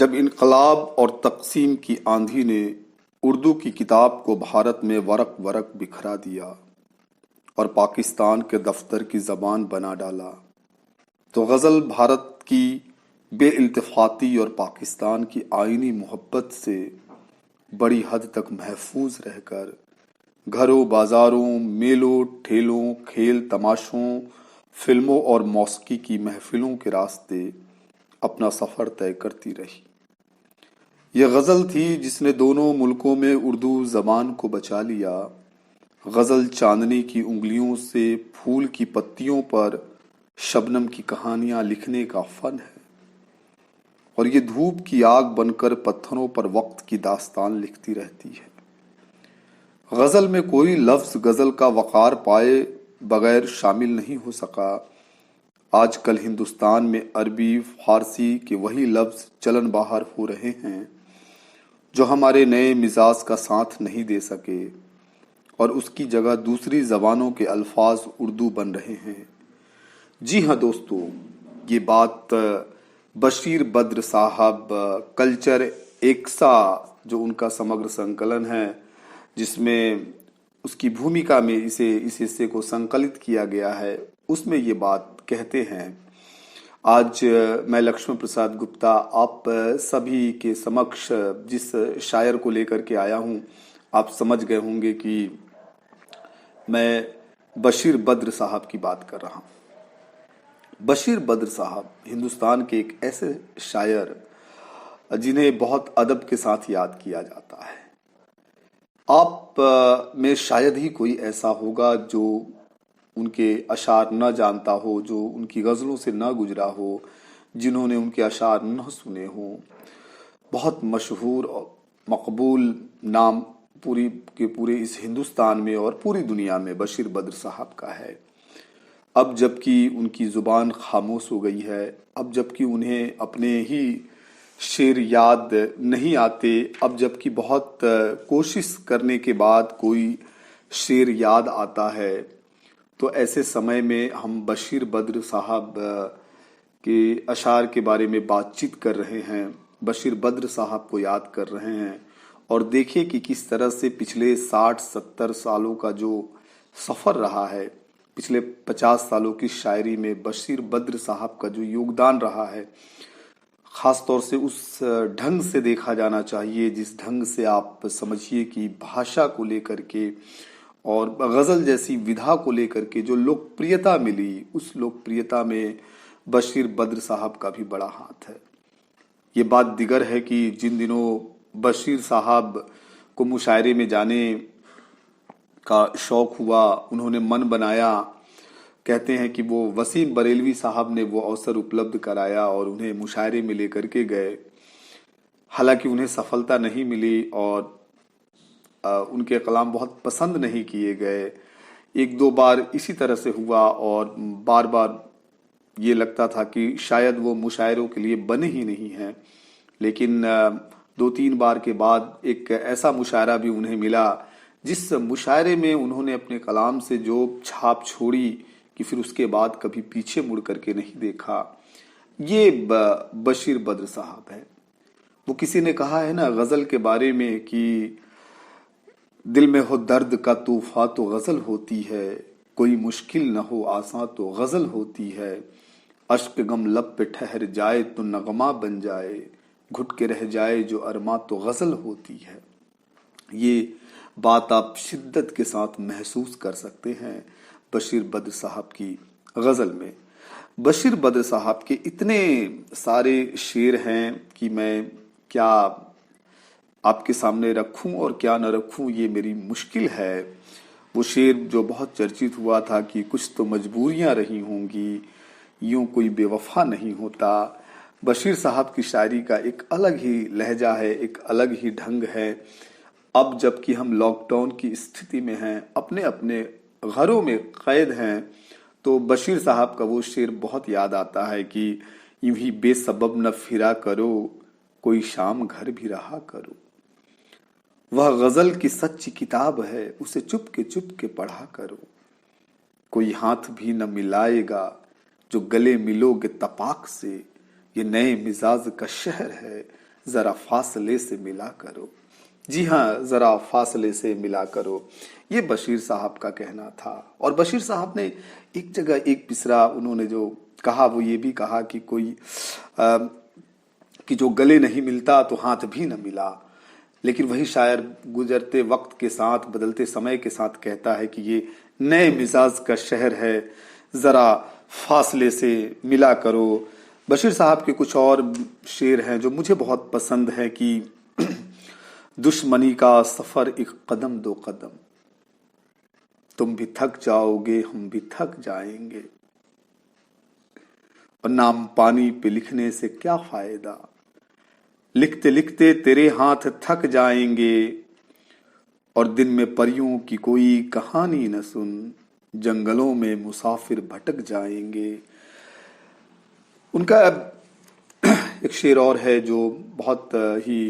जब इनकलाब और तक़सीम की आंधी ने उर्दू की किताब को भारत में वरक वरक बिखरा दिया और पाकिस्तान के दफ्तर की ज़बान बना डाला, तो गज़ल भारत की बेइल्तिफ़ाती और पाकिस्तान की आईनी मोहब्बत से बड़ी हद तक महफूज रहकर घरों, बाज़ारों, मेलों, ठेलों, खेल तमाशों, फिल्मों और मौसीकी की महफिलों के रास्ते अपना सफ़र तय करती रही। यह गज़ल थी जिसने दोनों मुल्कों में उर्दू ज़बान को बचा लिया। गज़ल चांदनी की उंगलियों से फूल की पत्तियों पर शबनम की कहानियाँ लिखने का फ़न है, और ये धूप की आग बनकर पत्थरों पर वक्त की दास्तान लिखती रहती है। गज़ल में कोई लफ्ज़ गज़ल का वक़ार पाए बगैर शामिल नहीं हो सका। आजकल हिंदुस्तान में अरबी, फारसी के वही लफ्ज़ चलन बाहर हो रहे हैं जो हमारे नए मिजाज का साथ नहीं दे सके, और उसकी जगह दूसरी ज़बानों के अल्फाज उर्दू बन रहे हैं। जी हाँ दोस्तों, ये बात बशीर बद्र साहब कल्चर एक्सा, जो उनका समग्र संकलन है जिसमें उसकी भूमिका में इस हिस्से को संकलित किया गया है, उसमें ये बात कहते हैं। आज मैं लक्ष्मण प्रसाद गुप्ता आप सभी के समक्ष जिस शायर को लेकर के आया हूँ, आप समझ गए होंगे कि मैं बशीर बद्र साहब की बात कर रहा हूँ। बशीर बद्र साहब हिंदुस्तान के एक ऐसे शायर जिन्हें बहुत अदब के साथ याद किया जाता है। आप में शायद ही कोई ऐसा होगा जो उनके अशार न जानता हो, जो उनकी गज़लों से न गुजरा हो, जिन्होंने उनके अशार न सुने हों। बहुत मशहूर और मकबूल नाम पूरी के पूरे इस हिंदुस्तान में और पूरी दुनिया में बशीर बद्र साहब का है। अब जबकि उनकी ज़ुबान खामोश हो गई है, अब जबकि उन्हें अपने ही शेर याद नहीं आते, अब जबकि बहुत कोशिश करने के बाद कोई शेर याद आता है, तो ऐसे समय में हम बशीर बद्र साहब के अशार के बारे में बातचीत कर रहे हैं, बशीर बद्र साहब को याद कर रहे हैं, और देखिए कि किस तरह से पिछले 60-70 सालों का जो सफ़र रहा है, पिछले 50 सालों की शायरी में बशीर बद्र साहब का जो योगदान रहा है, ख़ास तौर से उस ढंग से देखा जाना चाहिए जिस ढंग से आप समझिए कि भाषा को लेकर के और गज़ल जैसी विधा को लेकर के जो लोकप्रियता मिली, उस लोकप्रियता में बशीर बद्र साहब का भी बड़ा हाथ है। ये बात दिगर है कि जिन दिनों बशीर साहब को मुशायरे में जाने का शौक़ हुआ, उन्होंने मन बनाया, कहते हैं कि वो वसीम बरेलवी साहब ने वो अवसर उपलब्ध कराया और उन्हें मुशायरे में लेकर के गए। हालांकि उन्हें सफलता नहीं मिली और उनके कलाम बहुत पसंद नहीं किए गए। एक दो बार इसी तरह से हुआ और बार बार ये लगता था कि शायद वो मुशायरों के लिए बने ही नहीं हैं। लेकिन 2-3 बार के बाद एक ऐसा मुशायरा भी उन्हें मिला जिस मुशायरे में उन्होंने अपने कलाम से जो छाप छोड़ी कि फिर उसके बाद कभी पीछे मुड़ करके नहीं देखा। ये बशीर बद्र साहब है। वो किसी ने कहा है ना गज़ल के बारे में कि दिल में हो दर्द का तूफान तो गज़ल होती है, कोई मुश्किल न हो आसान तो गज़ल होती है, अश्क गम लब पे ठहर जाए तो नगमा बन जाए, घुट के रह जाए जो अरमा तो गज़ल होती है। ये बात आप शिद्दत के साथ महसूस कर सकते हैं बशीर बद्र साहब की गज़ल में। बशीर बद्र साहब के इतने सारे शेर हैं कि मैं क्या आपके सामने रखूं और क्या न रखूं, ये मेरी मुश्किल है। वो शेर जो बहुत चर्चित हुआ था कि कुछ तो मजबूरियां रही होंगी, यूं कोई बेवफा नहीं होता। बशीर साहब की शायरी का एक अलग ही लहजा है, एक अलग ही ढंग है। अब जबकि हम लॉकडाउन की स्थिति में हैं, अपने अपने घरों में कैद हैं, तो बशीर साहब का वो शेर बहुत याद आता है कि यूं ही बेसबब न फिरा करो, कोई शाम घर भी रहा करो। वह गज़ल की सच्ची किताब है, उसे चुप के पढ़ा करो। कोई हाथ भी न मिलाएगा जो गले मिलोगे तपाक से, ये नए मिजाज का शहर है, जरा फासले से मिला करो। जी हाँ, जरा फासले से मिला करो, ये बशीर साहब का कहना था। और बशीर साहब ने एक जगह एक मिसरा उन्होंने जो कहा वो ये भी कहा कि अ, कि जो गले नहीं मिलता तो हाथ भी न मिला। लेकिन वही शायर गुजरते वक्त के साथ, बदलते समय के साथ कहता है कि ये नए मिजाज का शहर है, जरा फासले से मिला करो। बशीर साहब के कुछ और शेर हैं जो मुझे बहुत पसंद है कि दुश्मनी का सफर एक कदम दो कदम, तुम भी थक जाओगे हम भी थक जाएंगे, और नाम पानी पे लिखने से क्या फायदा, लिखते लिखते तेरे हाथ थक जाएंगे, और दिन में परियों की कोई कहानी न सुन, जंगलों में मुसाफिर भटक जाएंगे। उनका एक शेर और है जो बहुत ही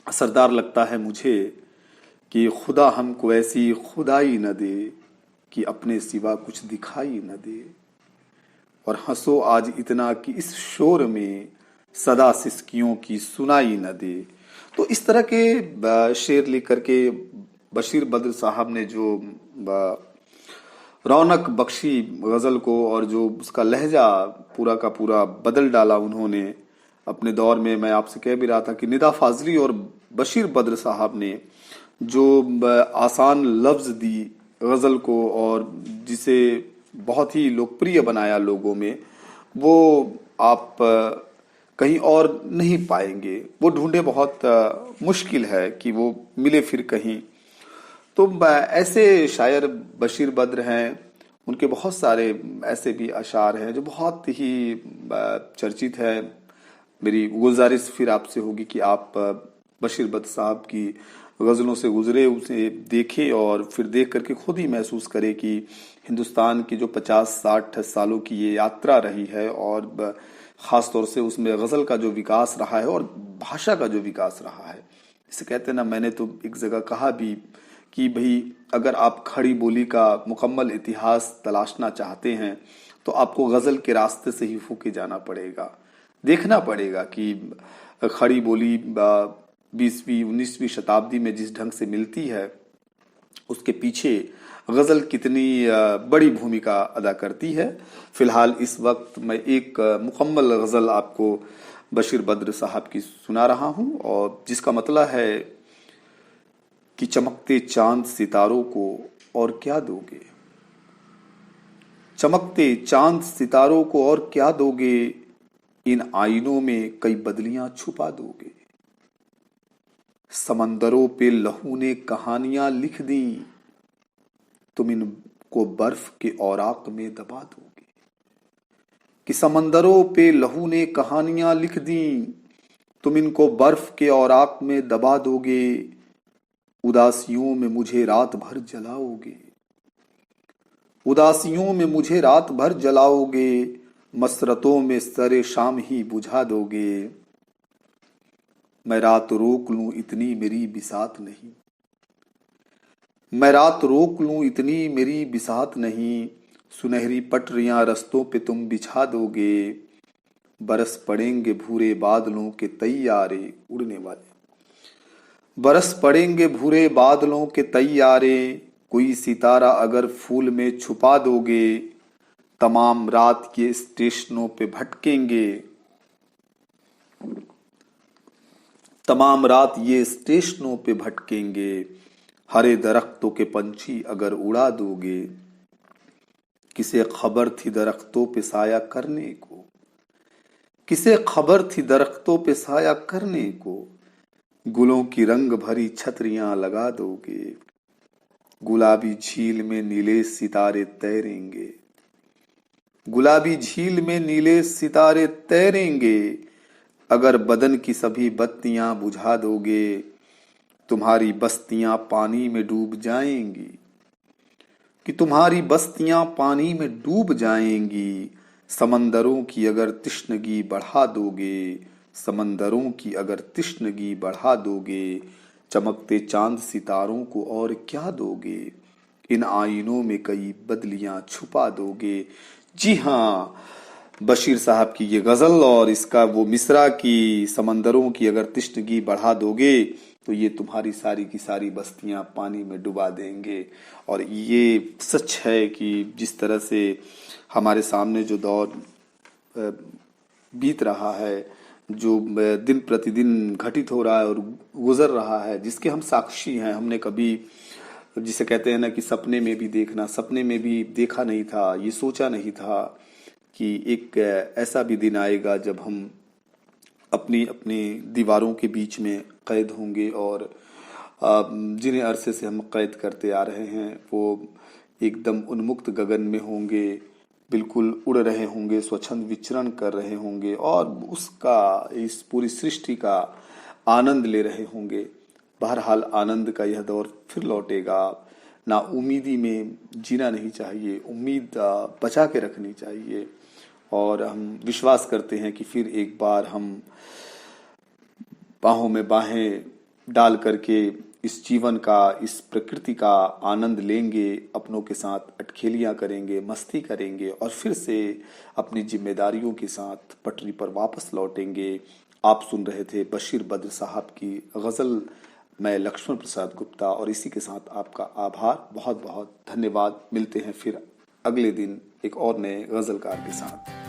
असरदार लगता है मुझे कि खुदा हमको ऐसी खुदाई न दे कि अपने सिवा कुछ दिखाई न दे, और हंसो आज इतना कि इस शोर में सदा सिसकियों की सुनाई न दे। तो इस तरह के शेर लेकर के बशीर बद्र साहब ने जो रौनक बख्शी गजल को, और जो उसका लहजा पूरा का पूरा बदल डाला उन्होंने अपने दौर में। मैं आपसे कह भी रहा था कि निदा फाजली और बशीर बद्र साहब ने जो आसान लफ्ज दी गजल को, और जिसे बहुत ही लोकप्रिय बनाया लोगों में, वो आप कहीं और नहीं पाएंगे। वो ढूंढे बहुत मुश्किल है कि वो मिले फिर कहीं। तो ऐसे शायर बशीर बद्र हैं। उनके बहुत सारे ऐसे भी अशार हैं जो बहुत ही चर्चित है। मेरी गुजारिश फिर आपसे होगी कि आप बशीर बद्र साहब की गजलों से गुजरे, उसे देखें और फिर देख करके खुद ही महसूस करें कि हिंदुस्तान की जो 50-60 सालों की ये यात्रा रही है, और खास तौर से उसमें गजल का जो विकास रहा है और भाषा का जो विकास रहा है। इसे कहते हैं ना, मैंने तो एक जगह कहा भी कि भाई अगर आप खड़ी बोली का मुकम्मल इतिहास तलाशना चाहते हैं तो आपको गजल के रास्ते से ही फूके जाना पड़ेगा। देखना पड़ेगा कि खड़ी बोली 20वीं 19वीं शताब्दी में जिस ढंग से मिलती है, उसके पीछे गजल कितनी बड़ी भूमिका अदा करती है। फिलहाल इस वक्त मैं एक मुकम्मल गजल आपको बशीर बद्र साहब की सुना रहा हूं, और जिसका मतलब है कि चमकते चांद सितारों को और क्या दोगे, चमकते चांद सितारों को और क्या दोगे, इन आईनों में कई बदलियां छुपा दोगे, समंदरों पे लहू ने कहानियां लिख दी, तुम इनको बर्फ के औराक में दबा दोगे। कि समंदरों पे लहू ने कहानियां लिख दी, तुम इनको बर्फ के औराक में दबा दोगे, उदासियों में मुझे रात भर जलाओगे, उदासियों में मुझे रात भर जलाओगे, मसरतों में सरे शाम ही बुझा दोगे, मैं रात रोक लूं इतनी मेरी बिसात नहीं, मैं रात रोक लूं इतनी मेरी बिसात नहीं, सुनहरी पटरियां रस्तों पे तुम बिछा दोगे, बरस पड़ेंगे भूरे बादलों के तैयारे उड़ने वाले, बरस पड़ेंगे भूरे बादलों के तैयारे, कोई सितारा अगर फूल में छुपा दोगे, तमाम रात ये स्टेशनों पे भटकेंगे, तमाम रात ये स्टेशनों पे भटकेंगे, हरे दरख्तों के पंछी अगर उड़ा दोगे, किसे खबर थी दरख्तों पे साया करने को, किसे खबर थी दरख्तों पे साया करने को, गुलों की रंग भरी छतरियां लगा दोगे, गुलाबी झील में नीले सितारे तैरेंगे, गुलाबी झील में नीले सितारे तैरेंगे, अगर बदन की सभी बत्तियां बुझा दोगे, तुम्हारी बस्तियां पानी में डूब जाएंगी, कि तुम्हारी बस्तियां पानी में डूब जाएंगी, समंदरों की अगर तिश्नगी बढ़ा दोगे, समंदरों की अगर तिश्नगी बढ़ा दोगे, चमकते चांद सितारों को और क्या दोगे, इन आईनों में कई बदलियां छुपा दोगे। जी हाँ, बशीर साहब की ये गजल और इसका वो मिसरा की समंदरों की अगर तिश्नगी बढ़ा दोगे तो ये तुम्हारी सारी की सारी बस्तियां पानी में डुबा देंगे। और ये सच है कि जिस तरह से हमारे सामने जो दौर अ, बीत रहा है, जो दिन प्रतिदिन घटित हो रहा है और गुजर रहा है, जिसके हम साक्षी हैं। हमने कभी, जिसे कहते हैं ना कि सपने में भी देखना, सपने में भी देखा नहीं था, ये सोचा नहीं था कि एक ऐसा भी दिन आएगा जब हम अपनी अपनी दीवारों के बीच में कैद होंगे और जिन्हें अरसे से हम कैद करते आ रहे हैं वो एकदम उन्मुक्त गगन में होंगे, बिल्कुल उड़ रहे होंगे, स्वच्छंद विचरण कर रहे होंगे और उसका, इस पूरी सृष्टि का आनंद ले रहे होंगे। बहरहाल आनंद का यह दौर फिर लौटेगा। ना उम्मीदी में जीना नहीं चाहिए, उम्मीद बचा के रखनी चाहिए। और हम विश्वास करते हैं कि फिर एक बार हम बाहों में बाहें डाल करके इस जीवन का, इस प्रकृति का आनंद लेंगे, अपनों के साथ अटखेलियां करेंगे, मस्ती करेंगे और फिर से अपनी जिम्मेदारियों के साथ पटरी पर वापस लौटेंगे। आप सुन रहे थे बशीर बद्र साहब की गज़ल। मैं लक्ष्मण प्रसाद गुप्ता और इसी के साथ आपका आभार, बहुत बहुत धन्यवाद। मिलते हैं फिर अगले दिन एक और नए गज़लकार के साथ।